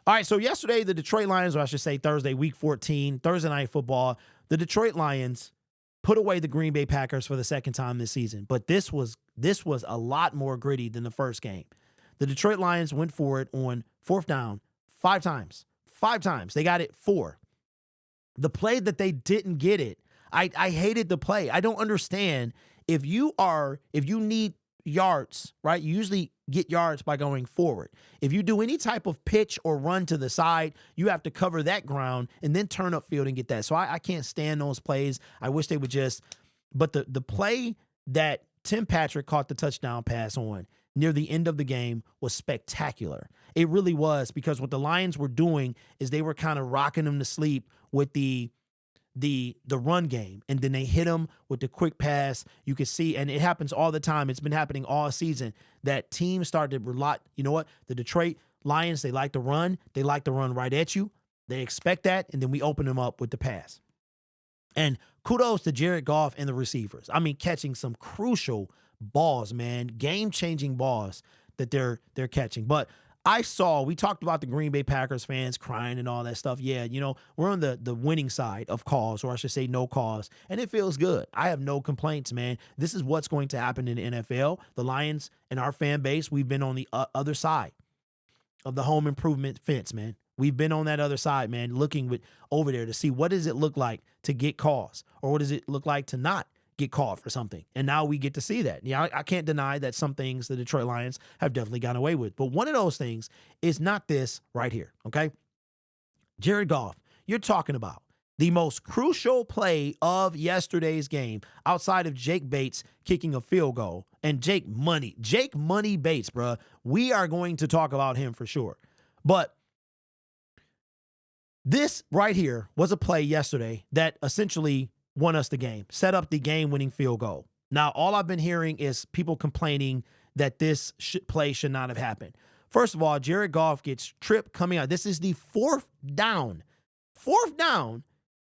All right, so yesterday, the Detroit Lions, or I should say Thursday, week 14, Thursday Night Football, the Detroit Lions put away the Green Bay Packers for the second time this season. But this was a lot more gritty than the first game. The Detroit Lions went for it on fourth down 5 times. 5 times. They got it 4. The play that they didn't get it, I hated the play. I don't understand. If you need yards, right? You usually get yards by going forward. If you do any type of pitch or run to the side, you have to cover that ground and then turn upfield and get that. So I can't stand those plays. I wish they would just, but the play that Tim Patrick caught the touchdown pass on near the end of the game was spectacular. It really was, because what the Lions were doing is they were kind of rocking them to sleep with the run game, and then they hit him with the quick pass. You can see, and it happens all the time. It's been happening all season, that teams started to rely. You know what? The Detroit Lions, they like to run. They like to run right at you. They expect that, and then we open them up with the pass. And kudos to Jared Goff and the receivers. I mean, catching some crucial balls, man, game-changing balls that they're catching. But we talked about the Green Bay Packers fans crying and all that stuff. Yeah, we're on the winning side of calls, or I should say no calls, and it feels good. I have no complaints, man. This is what's going to happen in the NFL. The Lions and our fan base, we've been on the other side of the home improvement fence, man. We've been on that other side, man, looking over there to see what does it look like to get calls, or what does it look like to not get called for something. And now we get to see that. Yeah, I can't deny that some things the Detroit Lions have definitely gotten away with. But one of those things is not this right here, okay? Jared Goff, you're talking about the most crucial play of yesterday's game outside of Jake Bates kicking a field goal. And Jake Money Bates, bruh. We are going to talk about him for sure. But this right here was a play yesterday that essentially won us the game, set up the game-winning field goal. Now, all I've been hearing is people complaining that this play should not have happened. First of all, Jared Goff gets tripped coming out. This is the fourth down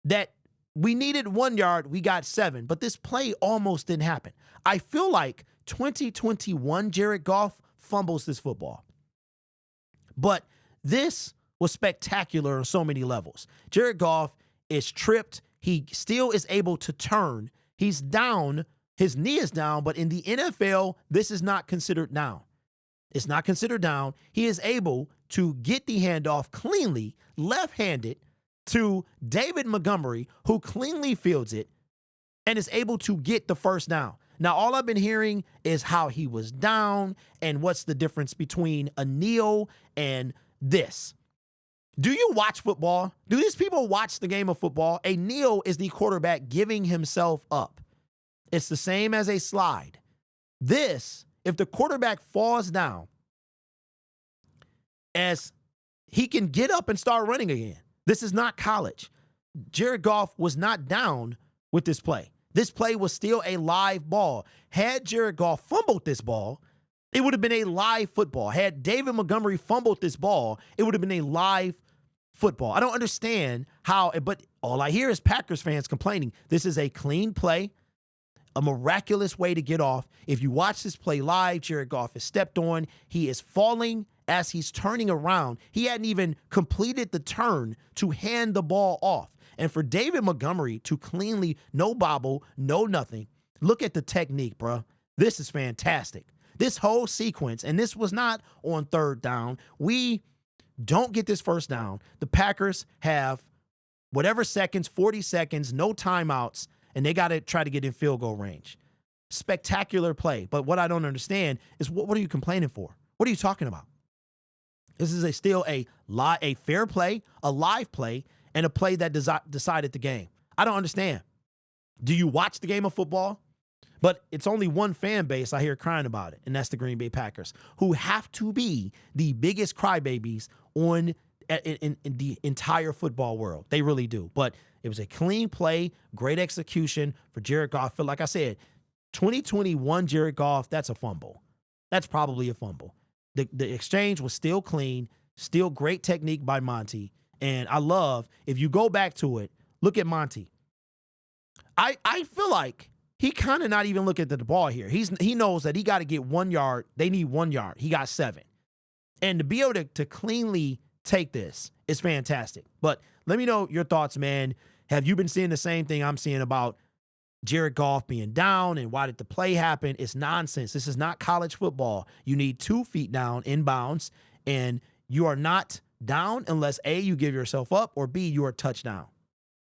that we needed 1 yard. We got 7, but this play almost didn't happen. I feel like 2021 Jared Goff fumbles this football. But this was spectacular on so many levels. Jared Goff is tripped. He still is able to turn. He's down. His knee is down, but in the NFL, this is not considered down. It's not considered down. He is able to get the handoff cleanly, left-handed, to David Montgomery, who cleanly fields it and is able to get the first down. Now, all I've been hearing is how he was down and what's the difference between a kneel and this. Do you watch football? Do these people watch the game of football? A kneel is the quarterback giving himself up. It's the same as a slide. This, if the quarterback falls down, as he can get up and start running again. This is not college. Jared Goff was not down with this play. This play was still a live ball. Had Jared Goff fumbled this ball, it would have been a live football. Had David Montgomery fumbled this ball, it would have been a live football. I don't understand how, but all I hear is Packers fans complaining. This is a clean play, a miraculous way to get off. If you watch this play live, Jared Goff is stepped on. He is falling as he's turning around. He hadn't even completed the turn to hand the ball off. And for David Montgomery to cleanly, no bobble, no nothing. Look at the technique, bro. This is fantastic. This whole sequence, and this was not on third down. We don't get this first down. The Packers have whatever seconds, 40 seconds, no timeouts, and they got to try to get in field goal range. Spectacular play. But what I don't understand is what are you complaining for? What are you talking about? This is still a fair play, a live play, and a play that decided the game. I don't understand. Do you watch the game of football? But it's only one fan base I hear crying about it, and that's the Green Bay Packers, who have to be the biggest crybabies in the entire football world. They really do. But it was a clean play, great execution for Jared Goff. Like I said, 2021 Jared Goff, that's a fumble. That's probably a fumble. The exchange was still clean, still great technique by Monty. And I love, if you go back to it, look at Monty. I feel like he kind of not even looking at the ball here. He knows that he got to get 1 yard. They need 1 yard. He got 7. And to be able to cleanly take this. It's fantastic. But let me know your thoughts, man. Have you been seeing the same thing I'm seeing about Jared Goff being down and why did the play happen? It's nonsense. This is not college football. You need 2 feet down in bounds, and you are not down unless A, you give yourself up, or B, you are touchdown.